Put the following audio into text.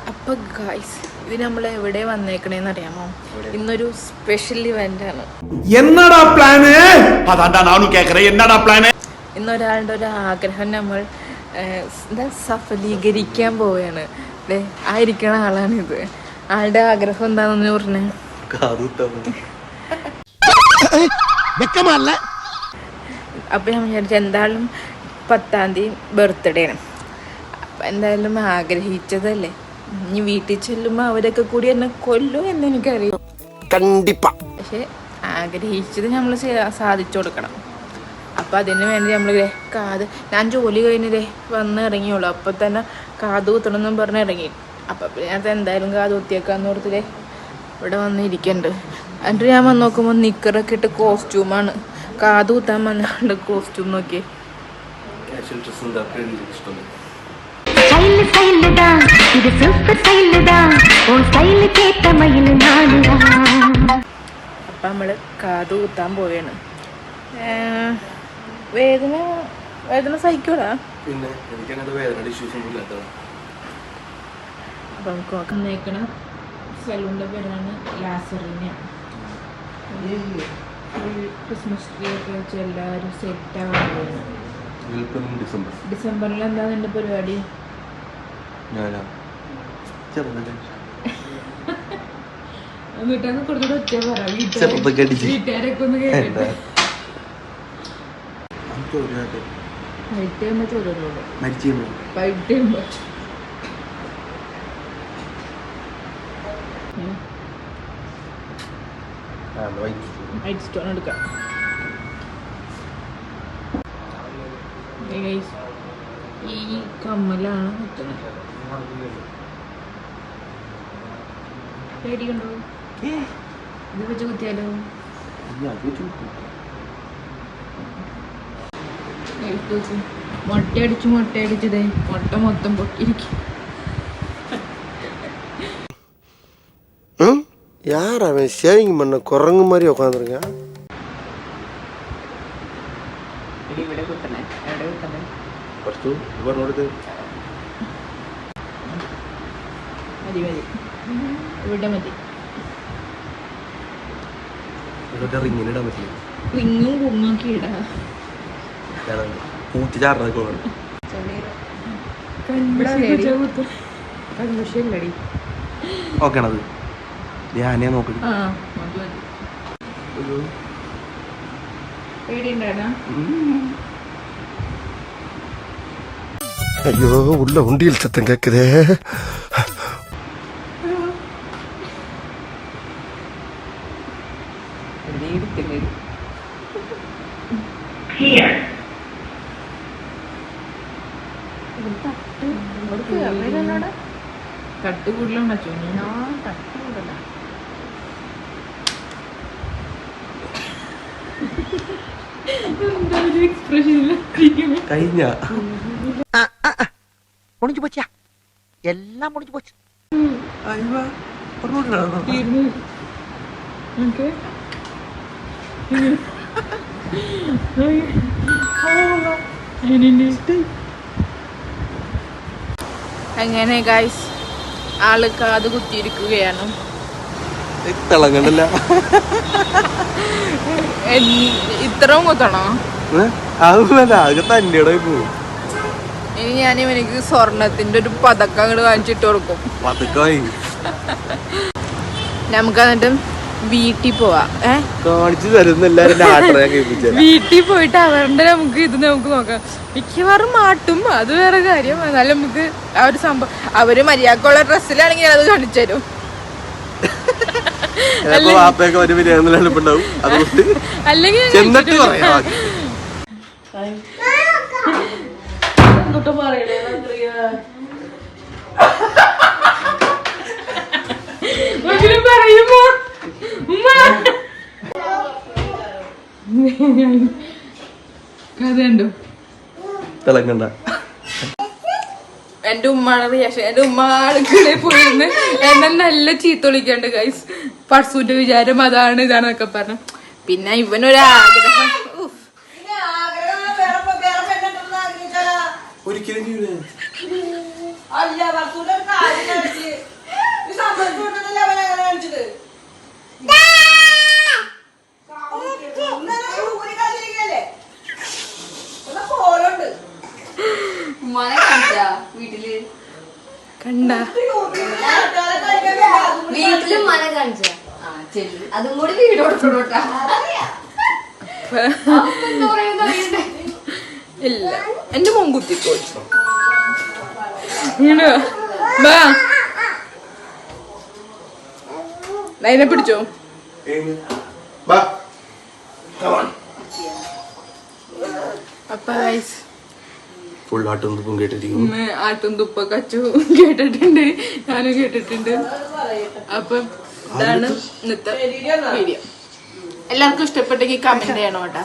അപ്പൊ ഗൈസ് ഇത് നമ്മൾ എവിടെ വന്നേക്കണേന്ന് അറിയാമോ? ഇന്നൊരു സ്പെഷ്യൽ ഇവന്റ് ആണ്. ഇന്നൊരാളുടെ ഒരു ആഗ്രഹം നമ്മൾ സഫലീകരിക്കാൻ പോവുകയാണ്. ആയിരിക്കണ ആളാണിത്. ആളുടെ ആഗ്രഹം എന്താണെന്ന് പറഞ്ഞേ. അപ്പൊ ഞാൻ വിചാരിച്ചു എന്തായാലും 10-ാം തീയതി ബർത്ത്ഡേ ആണ്. അപ്പൊ എന്തായാലും ആഗ്രഹിച്ചതല്ലേ, ഇനി വീട്ടിൽ ചെല്ലുമ്പോ അവരൊക്കെ കൂടി എന്നെ കൊല്ലും എന്ന് എനിക്കറിയാം. പക്ഷെ ആഗ്രഹിച്ചത് നമ്മൾ സാധിച്ചു കൊടുക്കണം. അപ്പൊ അതിന് വേണ്ടി നമ്മള് ഞാൻ ജോലി കഴിഞ്ഞേ വന്ന് ഇറങ്ങിയുള്ളൂ. അപ്പൊ തന്നെ കാത് കുത്തണം എന്നും പറഞ്ഞ് ഇറങ്ങി. അപ്പൊ ഞാൻ എന്തായാലും കാത് കുത്തിയേക്കാന്ന് ഓർത്തില്ലേ ഇവിടെ വന്ന് ഇരിക്കണ്ട്. എന്നിട്ട് ഞാൻ വന്ന് നോക്കുമ്പോ നിക്കറൊക്കെ ഇട്ട് കോസ്റ്റ്യൂമാണ്. കാത് കുത്താൻ വന്ന കോസ്റ്റ്യൂം നോക്കിയേ. അപ്പൊ നമ്മള് കാത് കുത്താൻ പോവാണ്. വേദന സഹിക്കൂടാ. അപ്പൊ നമുക്ക് നോക്കുന്നേക്കണ സലൂണിന്റെ പേരാണ് ലാസറിന. ക്രിസ്മസ് ട്രീ ഒക്കെ വെച്ച് എല്ലാവരും സെറ്റ് ആവാൻ. ഡിസംബറിൽ എന്താ നിന്റെ പരിപാടി? വീട്ടുകാർക്ക് കുറച്ചുകൂടെ ഒറ്റ പറ. വീട്ടുകാരൊക്കെ ഒന്ന് കേട്ടോ. വൈറ്റ് സ്റ്റോൺ എടുക്കാം. ഈ കമ്മലാണ് കുത്തുന്നത്. പേടിയുണ്ടോ? ഇത് വെച്ച് കുത്തിയാലോ? മുട്ടയടിച്ചതേ മുട്ട മൊത്തം പൊട്ടിയിരിക്കും. யார் அவன் ஷேவிங் பண்ண குரங்கு மாதிரி உட்காந்துருக்கான்? റിങ്ങും കുങ്ങൊക്കെ ഇടാ. ഓക്കെയാണത്. ഞാനേ നോക്കി. അയ്യോ ഉള്ള ഉണ്ടിയിൽ സത്തം കേക്കതേ. തട്ട് കൂടുതലുണ്ടോ? തട്ട് കൂടുതല. കഴിഞ്ഞ പൊണിച്ചു പോച്ചാ എല്ലാം പൊണിച്ചു പോച്ചു. അങ്ങനെ ഗൈസ് ആള് കാത് കുത്തിയിരിക്കുകയാണ്. തിളങ്ങണ്ടല്ല. ഇത്രയും കുത്തണോ? തന്നെയുടെ പോവും. ഇനി ഞാൻ ഇവനിക്ക് സ്വർണത്തിന്റെ ഒരു പതക്കം അങ്ങോട്ട് വാങ്ങിച്ചിട്ട് കൊടുക്കും. നമുക്ക് എന്നിട്ട് വീട്ടിൽ പോവാ. കാണിച്ചു തരുന്ന വീട്ടിൽ പോയിട്ട് അവരുടെ നമുക്ക് നോക്കാം. മിക്കവാറും മാട്ടും, അത് വേറെ കാര്യം. എന്നാലും നമുക്ക് ആ ഒരു സംഭവം അവര് മര്യാദക്കുള്ള ഡ്രസ്സിലാണെങ്കിൽ അത് കാണിച്ചു തരും. അല്ലെങ്കിൽ പറയുമ്പോ കഥയുണ്ടോ? തിളങ്ങണ്ട. എന്റെ ഉമ്മാണ് റിയാക്ഷൻ. എന്റെ ഉമ്മ ആളുകളെ പോയിരുന്ന് എന്നെ നല്ല ചീത്ത വിളിക്കണ്ട് ഗൈസ്. പർസൂന്റെ വിചാരം അതാണ് ഇതാന്നൊക്കെ പറഞ്ഞു. പിന്നെ ഇവനൊരാഗ്രഹം അല്ല വർത്തൂടെ ഒരു കാര്യം കാണിച്ച് ഈ സമ്മതം കൊണ്ടല്ലേ അവൻ അങ്ങനെ കാണിച്ചത്. കോലുണ്ട് ഉമ്മാനെ കാണിച്ചാ വീട്ടില് കണ്ട വീട്ടില് ഉമ്മാനെ കാണിച്ചാ ചെല്ലു അതും കൂടി വീട് കൊടുത്തോട്ടാ. ഇല്ല എന്റെ മോൻ കുത്തിക്കോ ഇങ്ങനെ വാ അതിനെ പിടിച്ചോ. അപ്പൊ ഫുൾ ആട്ടും തുപ്പും കേട്ടിരിക്കുന്നു. ആട്ടും തുപ്പൊക്കെ അച്ചു കേട്ടിട്ടുണ്ട്, ഞാനും കേട്ടിട്ടുണ്ട്. അപ്പൊ ഇതാണ് ഇന്നത്തെ വീഡിയോ. എല്ലാവർക്കും ഇഷ്ടപ്പെട്ടെങ്കിൽ കമന്റ് ചെയ്യണം കേട്ടോ.